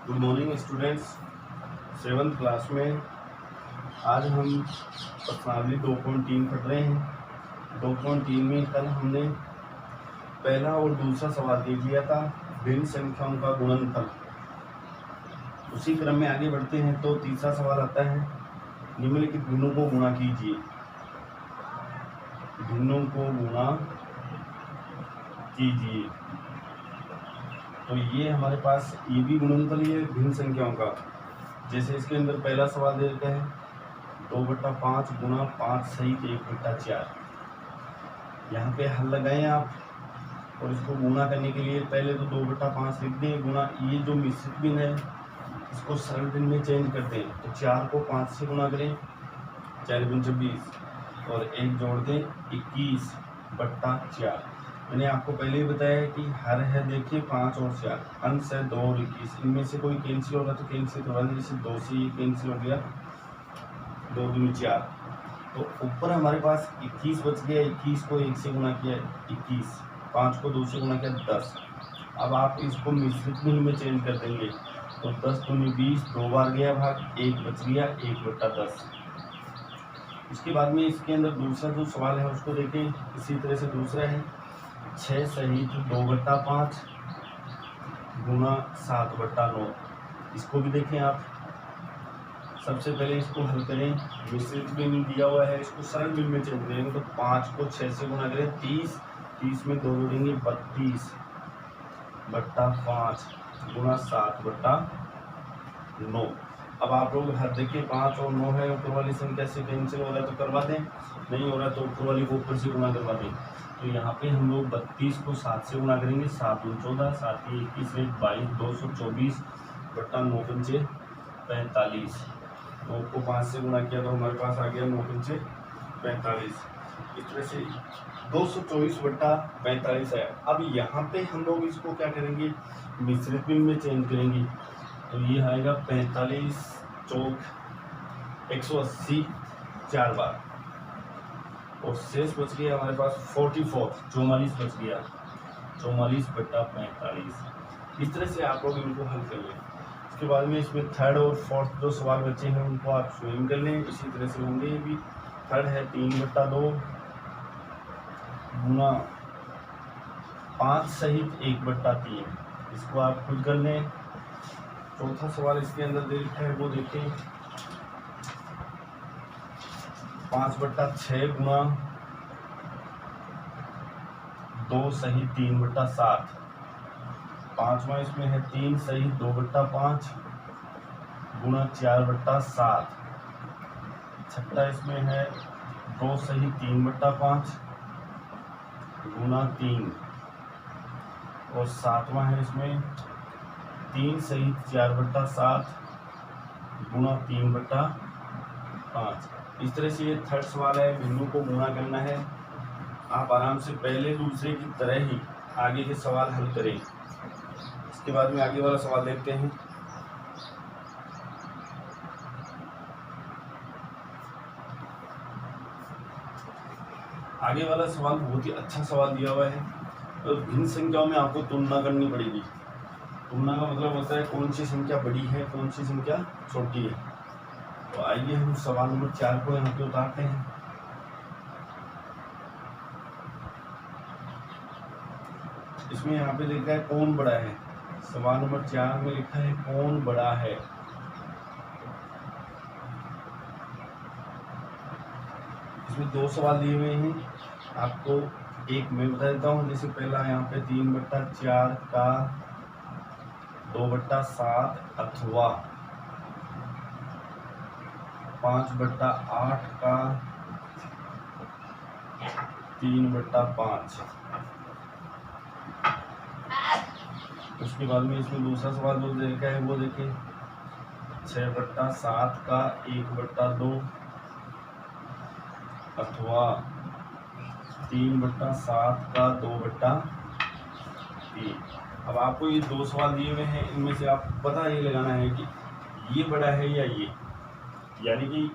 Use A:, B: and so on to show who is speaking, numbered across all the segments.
A: Good morning students. 7th class में आज हम प्रश्नावली 2.3 पढ़ रहे हैं। 2.3 में कल हमने पहला और दूसरा सवाल देख लिया था, भिन्न संख्याओं का गुणनफल। उसी क्रम में आगे बढ़ते हैं तो तीसरा सवाल आता है, निम्नलिखित भिन्नों को गुणा कीजिए। भिन्नों को गुणा कीजिए। तो ये हमारे पास ये भी गुणनफल ही है भिन्न संख्याओं का। जैसे इसके अंदर पहला सवाल दे रखा है 2/5 गुणा 5 सहित 1/4। यहाँ पे हल लगाएं आप और इसको गुणा करने के लिए पहले तो 2/5 लिख दें, गुणा ये जो मिश्रित भिन्न है इसको सरल भिन्न में चेंज करते हैं। तो 4 को 5 से गुणा करें, 4 × 26 और 1 जोड़ दें 21/4। मैंने आपको पहले ही बताया है कि हर है देखिए 5 और 4, अंश है 2 और 21, इनमें से कोई कैंसिल होगा तो कैंसिल करवा दें। जैसे 2 से ये कैंसिल हो गया, 2 दूनी 4। तो ऊपर हमारे पास 21 बच गया, 21 को 1 से गुणा किया 21, 5 को 2 से गुणा किया 10। अब आप इसको मिश्रित भिन्न में चेंज कर देंगे तो 10 दूनी 20, 2 बार गया भाग, 1 बच गया 1/10। इसके बाद में इसके अंदर दूसरा जो सवाल है उसको देखें। इसी तरह से दूसरा है 6 सहित 2/5 गुणा 7/9। इसको भी देखें आप। सबसे पहले इसको हल करें, मिश्रित भिन्न दिया हुआ है, इसको सरल भिन्न में चेंज करेंगे तो 5 को 6 से गुणा करें 30, 30 में 2 जोड़ेंगे 32/5 गुणा 7/9। अब आप लोग हर देखिए 5 और 9 है, ऊपर वाली संख्या से कैंसिल हो रहा है तो करवा दें, नहीं हो रहा तो ऊपर वाली को ऊपर से गुणा करवा दें। तो यहाँ पे हम लोग 32 को 7 से गुणा करेंगे, 7 × 14, 7 × 21, 22, 224/9 × 45। 9 को 5 से गुणा किया तो हमारे पास आ गया 9 × 45। इस तरह से 224/45 है। अब यहाँ पे हम लोग इसको क्या करेंगे, मिश्रित भिन्न में चेंज करेंगे। तो ये आएगा 45 चौक 180 4 बार और शेष बच गया हमारे पास 44 बच गया, 44/45। इस तरह से आप लोग इनको हल कर लें। इसके बाद में इसमें थर्ड और फोर्थ जो सवाल बचे हैं उनको आप स्वयं कर लें। इसी तरह से होंगे ये भी। थर्ड है 3/2 गुणा 5 सहित 1/3। इसको आप खुद कर लें। चौथा सवाल इसके अंदर दे रखा है वो देखें, 5/6 गुणा 2 सहित 3/7। पांचवा इसमें है 3 सहित 2/5 गुणा 4/7। छठा इसमें है 2 सहित 3/5 गुणा 3 और सातवां है इसमें 3 सहित 4/7 गुणा 3/5। इस तरह से ये थर्ड सवाल है, भिन्नों को गुणा करना है। आप आराम से पहले दूसरे की तरह ही आगे के सवाल हल करें। इसके बाद में आगे वाला सवाल देखते हैं। आगे वाला सवाल बहुत ही अच्छा सवाल दिया हुआ है। तो भिन्न संख्याओं में आपको तुलना करनी पड़ेगी। तुलना का मतलब होता है कौन सी संख्या बड़ी है, कौन सी संख्या छोटी है। तो आइए हम सवाल नंबर 4 को यहाँ पे उतारते हैं। इसमें यहाँ पे लिखा है कौन बड़ा है। सवाल नंबर 4 में लिखा है कौन बड़ा है। इसमें 2 सवाल दिए हुए हैं, आपको एक मैं बता देता हूँ। जैसे पहला यहाँ पे 3/4 का 2/7 अथवा 5/8 का 3/5। उसके बाद में इसमें दूसरा सवाल जो देखा है वो देखें 6/7 का 1/2 अथवा 3/7 का 2/3। अब आपको ये 2 सवाल दिए हुए हैं, इनमें से आप पता ये लगाना है कि ये बड़ा है या ये, यानी कि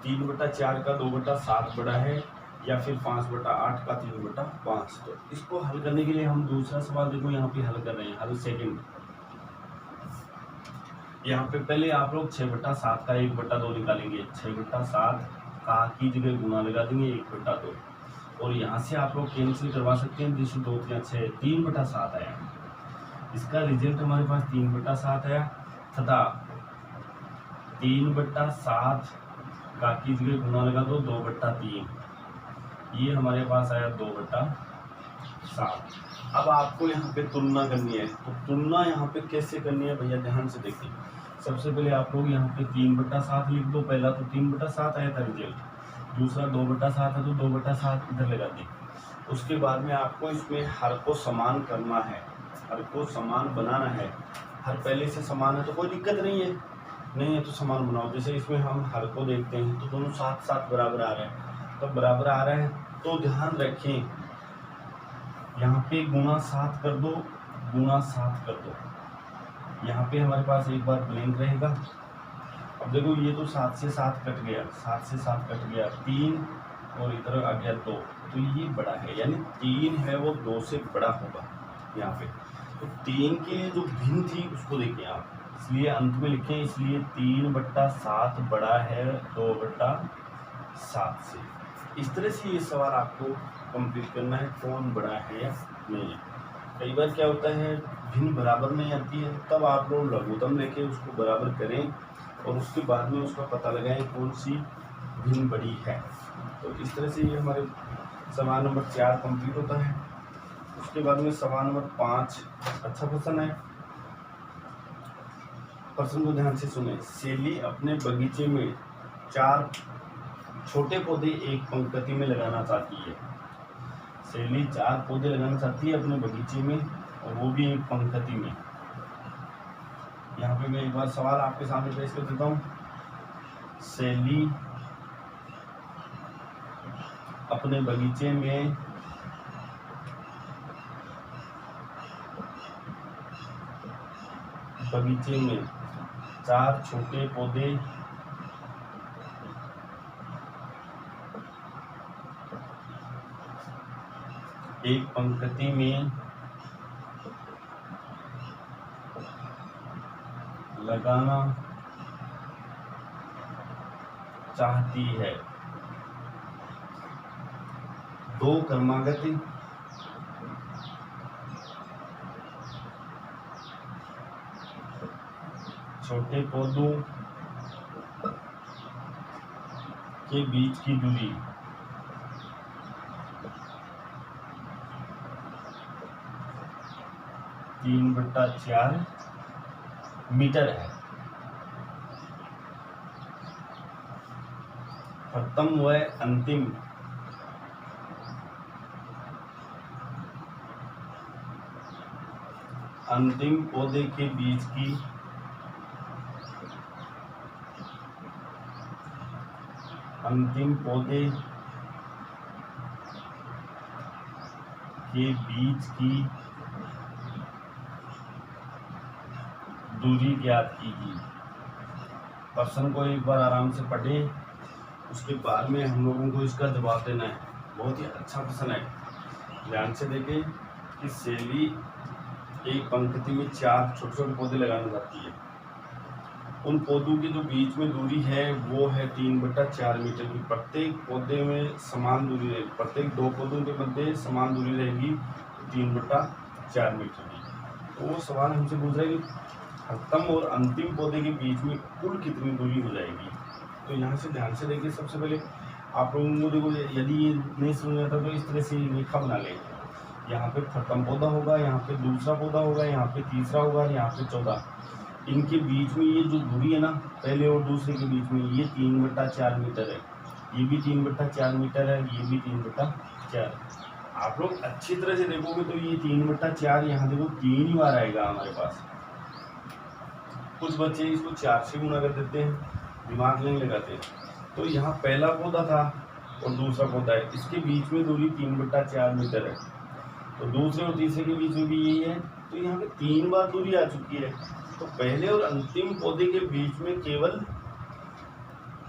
A: 3/4 का 2/7 बड़ा है या फिर 5/8 का 3/5। तो इसको हल करने के लिए हम दूसरा सवाल देखो यहाँ पे हल कर रहे हैं, हल सेकंड। यहाँ पे पहले आप लोग 6/7 का 1/2 निकालेंगे। 6/7 का की जगह गुना लगा देंगे 1/2, और यहाँ से आप लोग कैंसिल करवा सकते हैं। जैसे 2 3 6 3/7 आया, इसका रिजल्ट हमारे पास 3/7 आया, तथा 3/7 का की जगह गुना लगा दो 2/3, ये हमारे पास आया 2/7। अब आपको यहाँ पे तुलना करनी है, तो तुलना यहाँ पे कैसे करनी है भैया, ध्यान से देखिए। सबसे पहले आप लोग यहाँ पे 3/7 लिख दो। पहला तो 3/7 आया था रिजल्ट, दूसरा 2/7 है तो 2/7 इधर लगा दी। उसके बाद में आपको इसमें हर को समान करना है, हर को समान बनाना है। हर पहले से समान है तो कोई दिक्कत नहीं है, नहीं है तो समान बनाओ। जैसे इसमें हम हर को देखते हैं तो दोनों 7 बराबर आ रहे हैं, तो बराबर आ रहे हैं तो ध्यान रखें यहाँ पे गुना 7 कर दो, गुना 7 कर दो। यहाँ पे हमारे पास एक बार ब्लैंक रहेगा। अब देखो ये तो 7 से 7 कट गया, 7 से 7 कट गया, 3 और इधर आ गया 2, तो ये बड़ा है, यानी 3 है वो 2 से बड़ा होगा यहाँ पे। तो 3 के लिए जो भिन्न थी उसको देखें आप, इसलिए अंत में लिखें, इसलिए 3/7 बड़ा है 2/7 से। इस तरह से ये सवाल आपको कंप्लीट करना है, कौन बड़ा है या नहीं है। कई बार क्या होता है भिन्न बराबर नहीं आती है, तब आप लोग लघुत्तम लेके उसको बराबर करें और उसके बाद में उसका पता लगाएं कौन सी भिन्न बड़ी है। तो इस तरह से ये हमारे सवाल नंबर 4 कंप्लीट होता है। उसके बाद में सवाल नंबर 5 अच्छा क्वेश्चन है, प्रश्न को ध्यान से सुने। सेली अपने बगीचे में 4 छोटे पौधे एक पंक्ति में लगाना चाहती है। सेली 4 पौधे लगाना चाहती है अपने बगीचे में, और वो भी एक पंक्ति में। यहाँ पे मैं एक बार सवाल आपके सामने पेश कर देता हूँ। सेली अपने बगीचे में बगीचे में 4 छोटे पौधे एक पंक्ति में लगाना चाहती है। 2 क्रमागत छोटे पौधों के बीच की दूरी 3/4 मीटर है। प्रथम व अंतिम पौधे के बीच की अंतिम पौधे के बीच की दूरी ज्ञात कीजिए। प्रश्न को एक बार आराम से पढ़ें, उसके बाद में हम लोगों को इसका जवाब देना है। बहुत ही अच्छा प्रश्न है, ध्यान से देखें कि सेली एक पंक्ति में 4 छोटे छोटे पौधे लगाना चाहती है। उन पौधों की जो बीच में दूरी है वो है 3/4 मीटर की। प्रत्येक पौधे में समान दूरी रहेगी, प्रत्येक 2 पौधों के मध्य समान दूरी रहेगी 3/4 मीटर की। तो वो सवाल हमसे पूछ रहा है कि प्रथम और अंतिम पौधे के बीच में कुल कितनी दूरी हो जाएगी। तो यहाँ से ध्यान से देखिए, सबसे पहले आप लोगों को देखो, यदि ये नहीं समझ आता तो इस तरह से रेखा बना लें। यहाँ पे प्रथम पौधा होगा, यहाँ पे दूसरा पौधा होगा, यहाँ पे तीसरा होगा, यहाँ पे 14। इनके बीच में ये जो दूरी है ना, पहले और दूसरे के बीच में, ये 3/4 मीटर है। ये भी 3/4 मीटर है, ये भी 3/4। आप लोग अच्छी तरह से देखोगे तो ये 3/4 यहाँ देखो 3 ही बार आएगा हमारे पास। कुछ बच्चे इसको 4 से गुना कर देते हैं, दिमाग नहीं लगाते। तो यहाँ पहला पौधा था और दूसरा पौधा है, इसके बीच में दूरी 3/4 मीटर है। तो दूसरे और तीसरे के बीच में भी यही है, तो यहाँ पे 3 बार दूरी आ चुकी है। तो पहले और अंतिम पौधे के बीच में केवल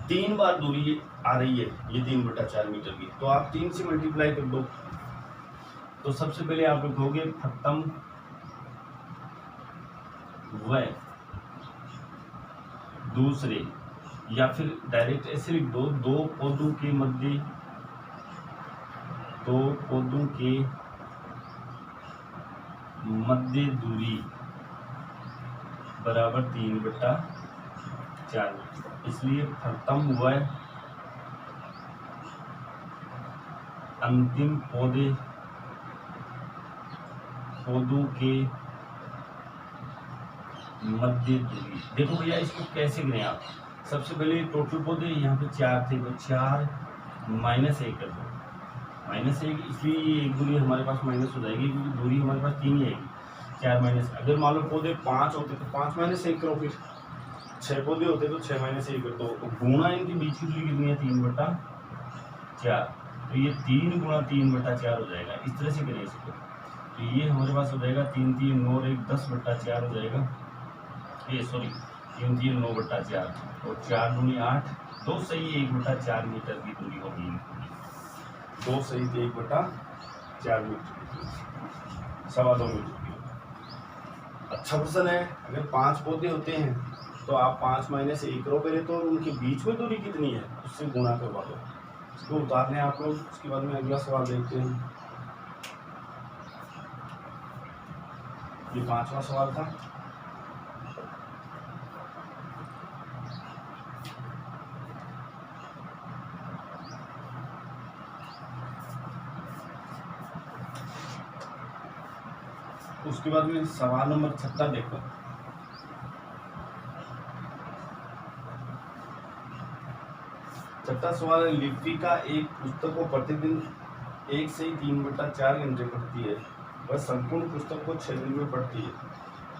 A: 3 बार दूरी आ रही है, ये 3/4 मीटर की। तो आप 3 से मल्टीप्लाई कर दो। तो सबसे पहले आप लिखोगे प्रथम व दूसरे, या फिर डायरेक्ट ऐसे लिख दो, दो पौधों के मध्य दूरी बराबर 3/4, इसलिए प्रथम व अंतिम पौधों के मध्य दूरी। देखो भैया इसको कैसे करें आप, सबसे पहले टोटल पौधे यहाँ पे 4 थे, तो 4 -1 कर दो, -1, इसलिए ये एक दूरी हमारे पास माइनस हो जाएगी क्योंकि दूरी हमारे पास 3 ही आएगी। 4 माइनस, अगर मान लो पौधे 5 होते तो 5 -1 करो, फिर 6 पौधे होते तो 6 -1 कर दो, तो गुणा इनके बीच की दूरी कितनी है, 3/4, तो ये 3 गुणा 3/4 हो जाएगा। इस तरह से करें इसको, तो ये हमारे पास हो जाएगा 3 3 9 और 1 10/4 हो जाएगा, ये सॉरी 3 3 9/4 और 4 दूनी 8, 2 सही 1/4 मीटर की दूरी होगी, 2 सही 1/4 मीटर, 2.25 मीटर की। अच्छा क्वेश्चन है। अगर 5 पौधे होते हैं तो आप 5 -1 करो पहले, तो उनके बीच में दूरी कितनी है उससे गुणा करवा दो, इसको उतार लें आप लोग। उसके बाद में अगला सवाल देखते हैं। ये 5वां सवाल था। उसके बाद में सवाल नंबर 6 देखो। छठा सवाल है, लिपिका एक पुस्तक को प्रतिदिन 1 से 3/4 घंटे पढ़ती है, वह संपूर्ण पुस्तक को 6 दिन में पढ़ती है,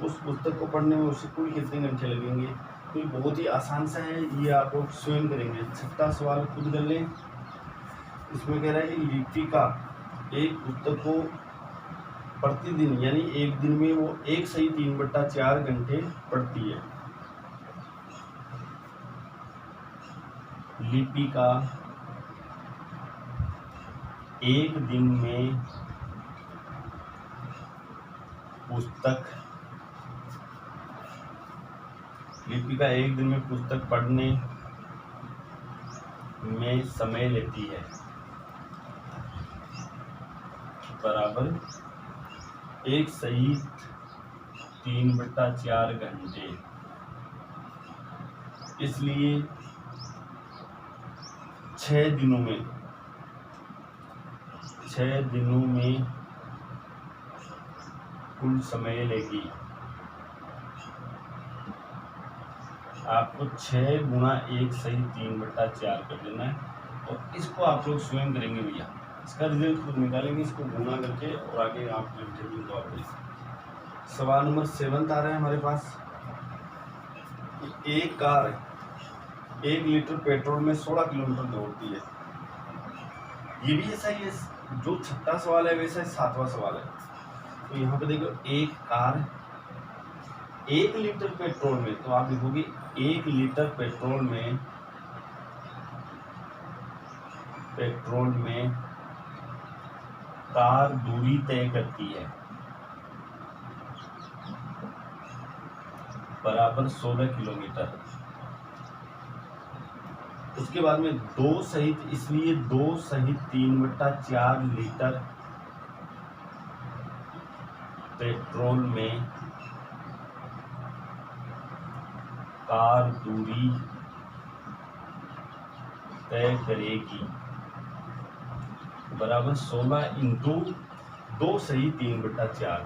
A: उस पुस्तक को पढ़ने में उसे कुल कितने घंटे लगेंगे। तो ये बहुत ही आसान सा है, ये आप लोग स्वयं करेंगे। छठा सवाल खुद कर लें। इसमें कह रहा है कि लिपिका एक पुस्तक को प्रतिदिन यानी एक दिन में वो 1 से 3/4 घंटे पढ़ती है। लिपिका एक दिन में पुस्तक पढ़ने में समय लेती है बराबर 1 सही 3/4 घंटे, इसलिए 6 दिनों में कुल समय लेगी। आपको 6 गुणा 1 सही 3/4 कर देना है, और इसको आप लोग स्वयं करेंगे भैया, इसका रिजल्ट खुद निकालेंगे, इसको गुणा करके, और आगे आप सवाल नंबर 7 आ रहा है हमारे पास। एक कार 1 लीटर पेट्रोल में 16 किलोमीटर दौड़ती है। ये भी ऐसा ही है, जो छठा सवाल है वैसा ही 7वां सवाल है। तो यहाँ पे देखो, एक कार 1 लीटर पेट्रोल में, तो आप लिखोगे 1 लीटर पेट्रोल में कार दूरी तय करती है बराबर 16 किलोमीटर। उसके बाद में 2 सहित, इसलिए 2 सहित 3/4 लीटर पेट्रोल में कार दूरी तय करेगी बराबर 16 इंटू 2 सही 3/4,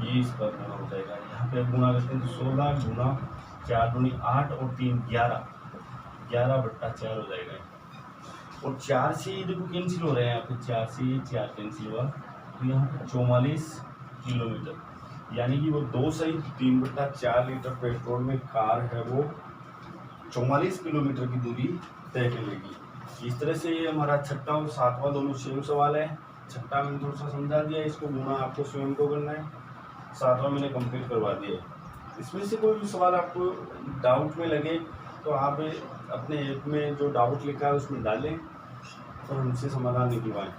A: ये इसका गुना हो जाएगा। यहाँ पे गुना करते हैं तो 16 गुना 4 दूनी 8 और 3 11/4 हो जाएगा। और 4 से ये देखो कैंसिल हो रहे हैं, यहाँ पे 4 से 4 कैंसिल हुआ, तो यहाँ पे 44 किलोमीटर, यानी कि वो 2 सही 3/4 लीटर पेट्रोल में कार है वो 44 किलोमीटर की दूरी तय करेगी। इस तरह से ये हमारा छठा और 7वां दोनों सेम सवाल है। छठा मैंने थोड़ा सा समझा दिया, इसको गुना आपको स्वयं को करना है, 7वां मैंने कंप्लीट करवा दिया। इसमें से कोई भी सवाल आपको डाउट में लगे तो आप अपने ऐप में जो डाउट लिखा है उसमें डालें और हमसे समाधान निकलवाएं।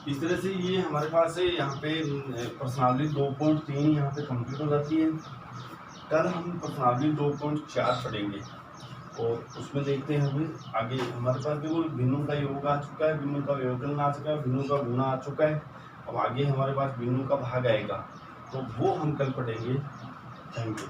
A: इस तरह से ये हमारे पास है यहाँ पे प्रश्नावली 2.3 यहाँ पे कंप्लीट हो जाती है। कल हम प्रश्नावली 2.4 पढ़ेंगे और उसमें देखते हैं हमें आगे हमारे पास देखो भिन्नों का योग आ चुका है, भिन्नों का व्यवकलन आ चुका है, भिन्नों का गुणा आ चुका है। अब आगे हमारे पास भिन्नों का भाग आएगा तो वो हम कल पढ़ेंगे। Thank you.